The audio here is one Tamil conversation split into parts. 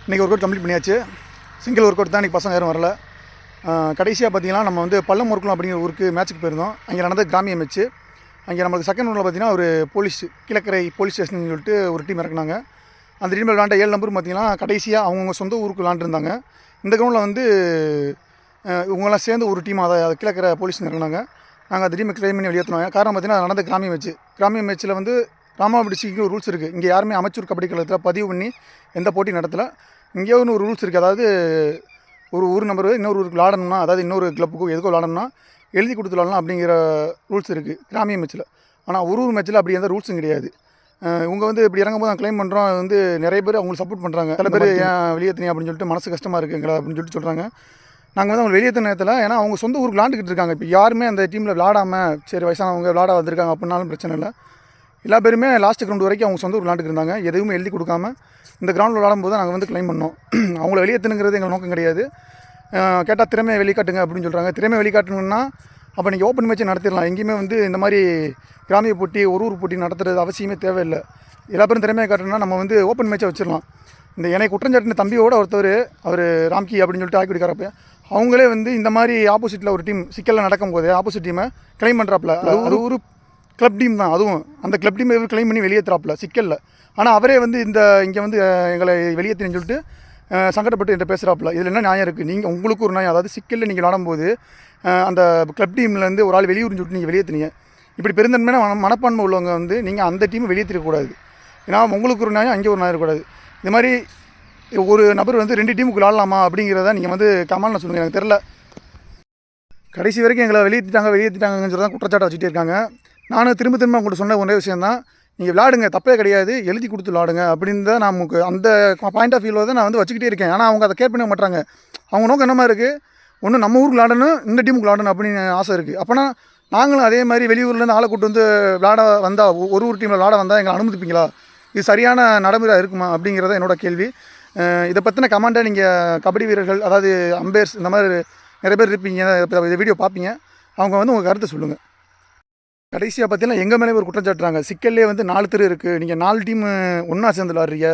இன்றைக்கி ஒர்க் அவுட் கம்ப்ளீட் பண்ணியாச்சு. சிங்கிள் ஒர்க் அவுட் தான் இன்றைக்கி பசங்க யாரும் வரல. கடைசியாக பார்த்தீங்கன்னா நம்ம வந்து பள்ளம் ஒர்க்கலாம் அப்படிங்கிற ஊருக்கு மேட்ச்சுக்கு போயிருந்தோம். அங்கே நடந்த கிராமிய மேட்ச்சு. அங்கே நம்மளுக்கு செகண்ட் ரவுண்டில் பார்த்தீங்கன்னா ஒரு போலீஸ் கீழக்கரை போலீஸ் ஸ்டேஷன் சொல்லிட்டு ஒரு டீம் இறக்குனாங்க. அந்த டீமில் விளாண்ட 7 நம்பரும் பார்த்தீங்கன்னா கடைசியாக அவங்கவுங்க சொந்த ஊருக்கு விளாண்டுருந்தாங்க. இந்த கிரௌண்டில் வந்து இவங்கெல்லாம் சேர்ந்து ஒரு டீம் அதை கீழக்கரை போலீஸ் இறக்குனாங்க. நாங்கள் அந்த டீமை கிளைம் பண்ணி வெளியேற்றினாங்க. காரணம் பார்த்தீங்கன்னா நடந்த கிராமிய மேட்ச்சு. கிராமிய மேட்ச்சில் வந்து ராமாபுரி டிஸ்ட்ரிக்ட்க்கு ஒரு ரூல்ஸ் இருக்குது. இங்கே யாருமே அமைச்சூர் கபடி கழகத்தில் பதிவு பண்ணி எந்த போட்டி நடத்தலை. இங்கே ஒரு ரூல்ஸ் இருக்குது. அதாவது ஒரு ஊர் நம்பர் இன்னொரு ஊருக்கு விளாடணும்னா, அதாவது இன்னொரு கிளப்புக்கோ எதுக்கோ விளாடணும்னா எழுதி கொடுத்து விளாடலாம் அப்படிங்கிற ரூல்ஸ் இருக்குது கிராமிய மேட்ச்சில். ஆனால் ஒரு மேட்ச்சில் அப்படி எந்த ரூல்ஸும் கிடையாது. இவங்க வந்து இப்படி இறங்கும்போது நாங்கள் க்ளைம் பண்ணுறோம். அது வந்து நிறைய பேர் அவங்களுக்கு சப்போர்ட் பண்ணுறாங்க. சில பேர் ஏன் வெளியேற்றினீங்க அப்படின்னு சொல்லிட்டு மனசு கஷ்டமாக இருக்குங்களா அப்படின்னு சொல்லிட்டு சொல்கிறாங்க. நாங்கள் வந்து அவங்க வெளியேற்ற நேரத்தில் ஏன்னா அவங்க சொந்த ஊருக்கு விளாண்டுக்கிட்டு இருக்காங்க. இப்போ யாருமே அந்த டீமில் விளாடாமல் சரி வயசானவங்க விளாட வந்திருக்காங்க அப்படின்னாலும் பிரச்சனை இல்லை. எல்லா பேருமே லாஸ்ட் கிரவுண்ட் வரைக்கும் அவங்க சொந்த ஊர் விளாண்டுக்கு இருந்தாங்க. எதுவுமே எழுதி கொடுக்காம இந்த கிரவுண்டில் விளாடும்போது நாங்கள் வந்து க்ளைம் பண்ணோம். அவங்கள வெளியேற்றுங்கிறது எங்கள் நோக்கம் கிடையாது. கேட்டால் திறமையை வெளிக்காட்டுங்க அப்படின்னு சொல்கிறாங்க. திறமையை வெளிக்காட்டணுன்னா அப்போ நீங்கள் ஓப்பன் மேட்ச்சை நடத்திடலாம். எங்கேயுமே வந்து இந்த மாதிரி கிராமிய போட்டி ஒரு ஊர் போட்டி நடத்துறது அவசியமே தேவையில்லை. எல்லா பேரும் திறமையை காட்டணும்னா நம்ம வந்து ஓப்பன் மேட்ச்சை வச்சிடலாம். இந்த எனக்கு குற்றஞ்சாட்டின தம்பியோட ஒருத்தர் அவர் ராம்கி அப்படின்னு சொல்லிட்டு ஆக்கி கொடுக்குறப்ப அவங்களே வந்து இந்த மாதிரி ஆப்போசிட்டில் ஒரு டீம் சிக்கலில் நடக்கும்போது ஆப்போசிட் டீமை க்ளைம் பண்ணுறாப்புல. அது ஒரு கிளப் டீம் தான். அதுவும் அந்த கிளப் டீம் க்ளைம் பண்ணி வெளியேற்றுறாப்புல சிக்கலில். ஆனால் அவரே வந்து இங்கே வந்து எங்களை வெளியேற்றின்னு சொல்லிட்டு சங்கடப்பட்டு என்கிட்ட பேசுகிறாப்புல. இதில் என்ன நியாயம் இருக்குது? நீங்கள் உங்களுக்கு ஒரு நியாயம். அதாவது சிக்கலில் நீங்கள் விளாடும்போது அந்த கிளப் டீம்லேருந்து ஒரு ஆள் வெளியூர்னு சொல்லிட்டு நீங்கள் வெளியேற்றினீங்க. இப்படி பெருந்தன்மையான மனப்பான்மை உள்ளவங்க வந்து நீங்கள் அந்த டீமை வெளியேற்றிடக்கூடாது. ஏன்னா உங்களுக்கு ஒரு நியாயம் அங்கே ஒரு நியாயம் இருக்கக்கூடாது. இந்த மாதிரி ஒரு நபர் வந்து 2 டீமுக்கு விளாடலாமா அப்படிங்கிறத நீங்கள் வந்து கமெண்ட்டில் சொல்லுங்கள். எனக்கு தெரில. கடைசி வரைக்கும் எங்களை வெளியேற்றிட்டாங்கன்னு சொல்லி தான் குற்றச்சாட்டை வச்சுட்டே இருக்காங்க. நானும் திரும்ப உங்கள்கிட்ட சொன்ன ஒரே விஷயம் தான், நீங்கள் விளாடுங்க, தப்பே கிடையாது, எழுதி கொடுத்து விளாடுங்க அப்படின்னு தான் நமக்கு அந்த பாயிண்ட் ஆஃப் வியூவில் தான் நான் வந்து வச்சுக்கிட்டே இருக்கேன். ஆனால் அவங்க அதை கேர் பண்ண மாட்டாங்க. அவங்க நோக்கம் என்னமா இருக்குது, ஒன்று நம்ம ஊருக்கு விளாடணும், இந்த டீமுக்கு விளாடணும் அப்படின்னு ஆசை இருக்குது. அப்போனா நாங்களும் அதே மாதிரி வெளியூர்லேருந்து ஆளை கூட்டு வந்து விளாட வந்தால் ஒரு ஊர் டீமில் விளாட வந்தால் எங்களை அனுமதிப்பீங்களா? இது சரியான நடைமுறை இருக்குமா அப்படிங்கிறத என்னோட கேள்வி. இதை பற்றின கமெண்ட்டை நீங்கள் கபடி வீரர்கள், அதாவது அம்பையர்ஸ், இந்த மாதிரி நிறைய பேர் இருப்பீங்க, இந்த வீடியோ பார்ப்பீங்க. அவங்க வந்து உங்கள் கருத்தை சொல்லுங்கள். கடைசியாக பார்த்தீங்கன்னா எங்கள் மேலே ஒரு குற்றச்சாட்டுறாங்க. சிக்கல்லே வந்து 4 தெரு இருக்குது. நீங்கள் 4 டீமு ஒன்றா சேர்ந்து விளாட்றீங்க,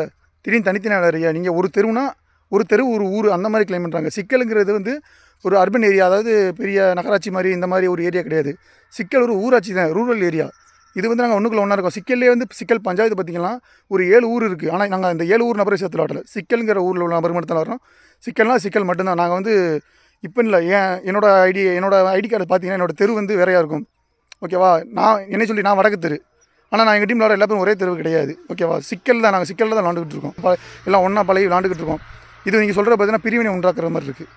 திடீர்னு தனித்தனியாக விளாட்றீங்க. நீங்கள் ஒரு தெருவுனா ஒரு தெரு ஒரு ஊர் அந்த மாதிரி கிளைம் பண்ணுறாங்க. சிக்கலுங்கிறது வந்து ஒரு அர்பன் ஏரியா, அதாவது பெரிய நகராட்சி மாதிரி இந்த மாதிரி ஒரு ஏரியா கிடையாது. சிக்கல் ஒரு ஊராட்சி தான், ரூரல் ஏரியா. இது வந்து நாங்கள் ஒன்றுக்குள்ள ஒன்றா இருக்கோம். சிக்கல்லே வந்து சிக்கல் பஞ்சாயத்து பார்த்திங்கன்னா ஒரு 7 ஊர் இருக்குது. ஆனால் நாங்கள் அந்த 7 ஊர் நபரை சேர்த்து விளாடல. சிக்கலுங்கிற ஊரில் உள்ள நபர் மட்டும் தான் வரோம். சிக்கல்னால் சிக்கல் மட்டும்தான். நாங்கள் வந்து இப்போ இல்லை, என்னோட ஐடி கார்டு பார்த்தீங்கன்னா என்னோடய தெரு வந்து வேறையாக இருக்கும். ஓகேவா? நான் வடக்கு தெரு. ஆனால் நான் எங்கள் டீம் விளாட எல்லா பேரும் ஒரே தெருவு கிடையாது. ஓகேவா? சிக்கல் தான், நாங்கள் சிக்கலில் தான் விளாண்டுக்கிட்டு இருக்கோம். எல்லாம் ஒன்றா பழகி விளாண்டுக்கிட்டு இருக்கோம். இது நீங்கள் சொல்கிற பார்த்தீங்கன்னா பிரிவினை உண்டாக்குற மாதிரி இருக்குது.